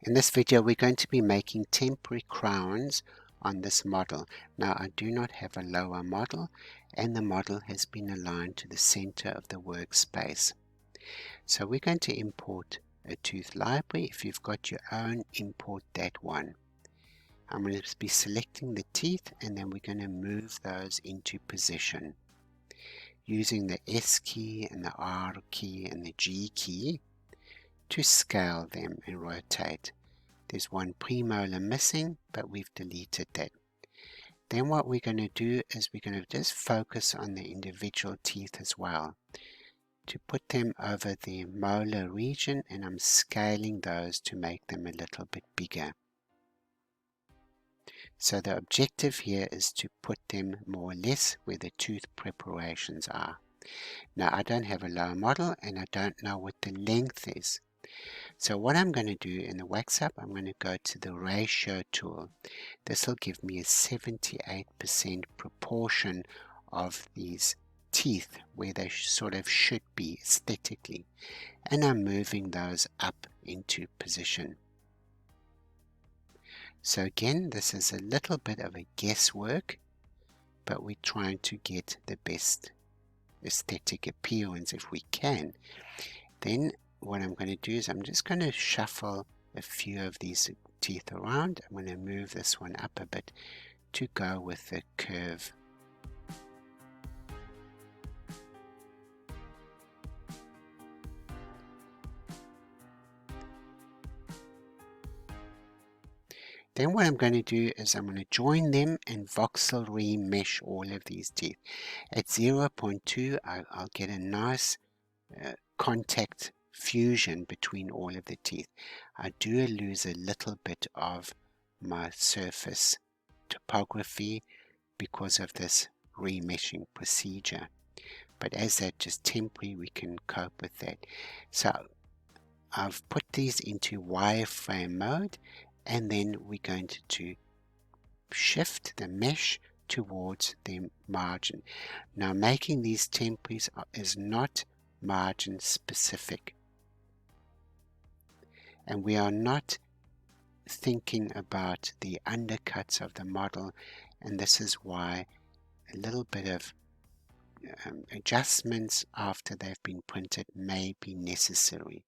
In this video, we're going to be making temporary crowns on this model. Now, I do not have a lower model, and the model has been aligned to the center of the workspace. So we're going to import a tooth library. If you've got your own, import that one. I'm going to be selecting the teeth, and then we're going to move those into position. Using the S key and the R key and the G key to scale them and rotate. There's one premolar missing, but we've deleted that. Then what we're going to do is we're going to just focus on the individual teeth as well to put them over the molar region, and I'm scaling those to make them a little bit bigger. So the objective here is to put them more or less where the tooth preparations are. Now I don't have a lower model and I don't know what the length is. So what I'm going to do in the WaxUp, I'm going to go to the ratio tool. This will give me a 78% proportion of these teeth where they sort of should be aesthetically. And I'm moving those up into position. So again, this is a little bit of a guesswork, but we're trying to get the best aesthetic appearance if we can. Then what I'm going to do is I'm just going to shuffle a few of these teeth around. I'm going to move this one up a bit to go with the curve. Then what I'm going to do is I'm going to join them and voxel remesh all of these teeth. At 0.2, I'll get a nice contact fusion between all of the teeth. I do lose a little bit of my surface topography because of this remeshing procedure. But as that's just temporary, we can cope with that. So I've put these into wireframe mode, and then we're going to shift the mesh towards the margin. Now making these temporaries is not margin specific, and we are not thinking about the undercuts of the model, and this is why a little bit of adjustments after they've been printed may be necessary.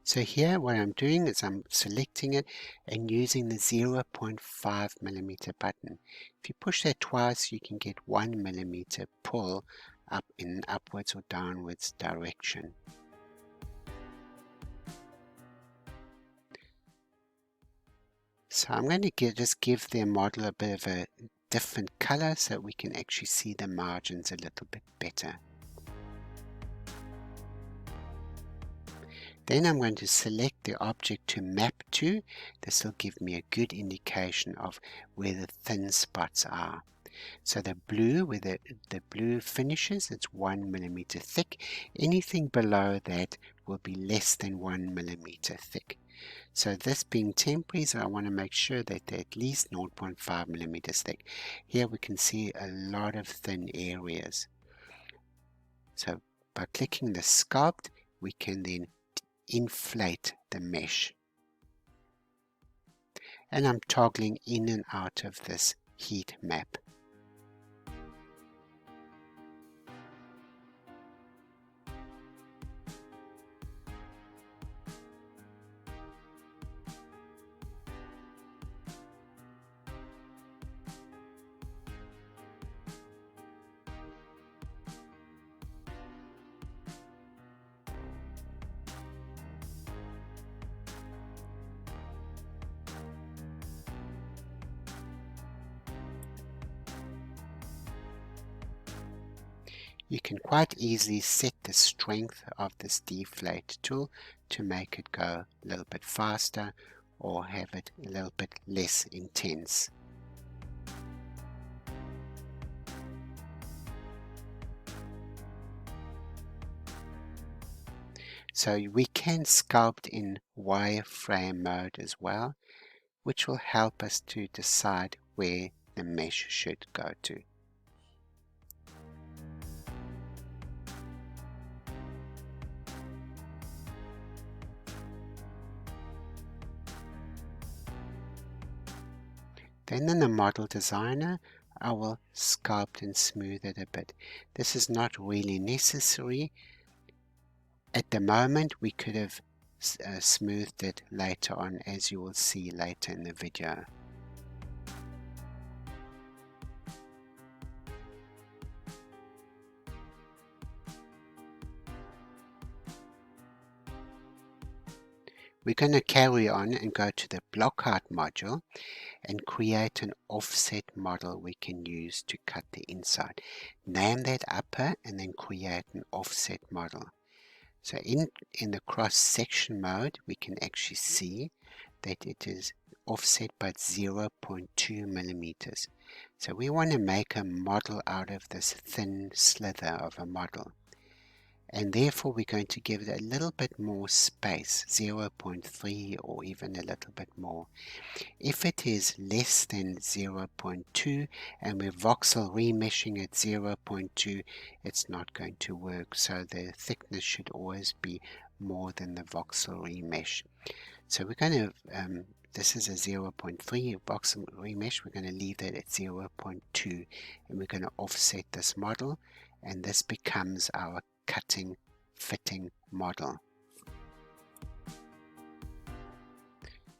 So here what I'm doing is I'm selecting it and using the 0.5 millimeter button. If you push that twice, you can get 1 millimeter pull up in an upwards or downwards direction. So I'm going to just give the model a bit of a different color so we can actually see the margins a little bit better. Then I'm going to select the object to map to. This will give me a good indication of where the thin spots are. So the blue, where the blue finishes, it's 1 millimeter thick. Anything below that will be less than 1 millimeter thick. So this being temporary, so I want to make sure that they're at least 0.5 millimeters thick. Here we can see a lot of thin areas. So by clicking the sculpt, we can then inflate the mesh, and I'm toggling in and out of this heat map. You can quite easily set the strength of this deflate tool to make it go a little bit faster or have it a little bit less intense. So we can sculpt in wireframe mode as well, which will help us to decide where the mesh should go to. Then in the model designer, I will sculpt and smooth it a bit. This is not really necessary. At the moment, we could have smoothed it later on, as you will see later in the video. We're going to carry on and go to the block-out module and create an offset model we can use to cut the inside. Name that upper and then create an offset model. So in the cross-section mode, we can actually see that it is offset by 0.2 millimeters. So we want to make a model out of this thin slither of a model. And therefore we're going to give it a little bit more space, 0.3 or even a little bit more. If it is less than 0.2 and we're voxel remeshing at 0.2, it's not going to work. So the thickness should always be more than the voxel remesh. So we're going to, this is a 0.3 voxel remesh, we're going to leave that at 0.2 and we're going to offset this model, and this becomes our cutting fitting model.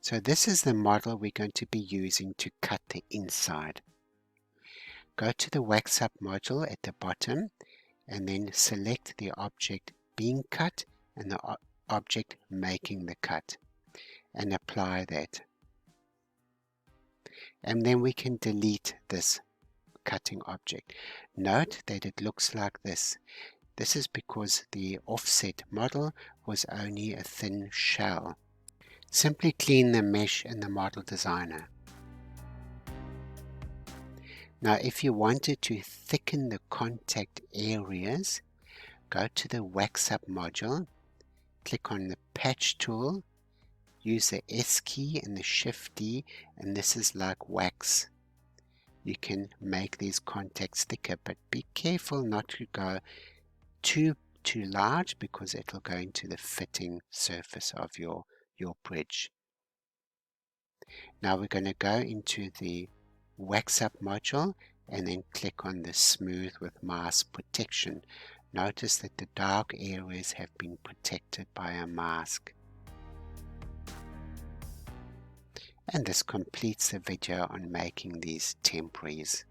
So this is the model we're going to be using to cut the inside. Go to the WaxUp module at the bottom and then select the object being cut and the object making the cut and apply that. And then we can delete this cutting object. Note that it looks like this. This is because the offset model was only a thin shell. Simply clean the mesh in the model designer. Now if you wanted to thicken the contact areas, go to the WaxUp module, click on the patch tool, use the S key and the Shift D, and this is like wax. You can make these contacts thicker, but be careful not to go too large because it'll go into the fitting surface of your bridge. Now we're going to go into the WaxUp module and then click on the smooth with mask protection. Notice that the dark areas have been protected by a mask. And this completes the video on making these temporaries.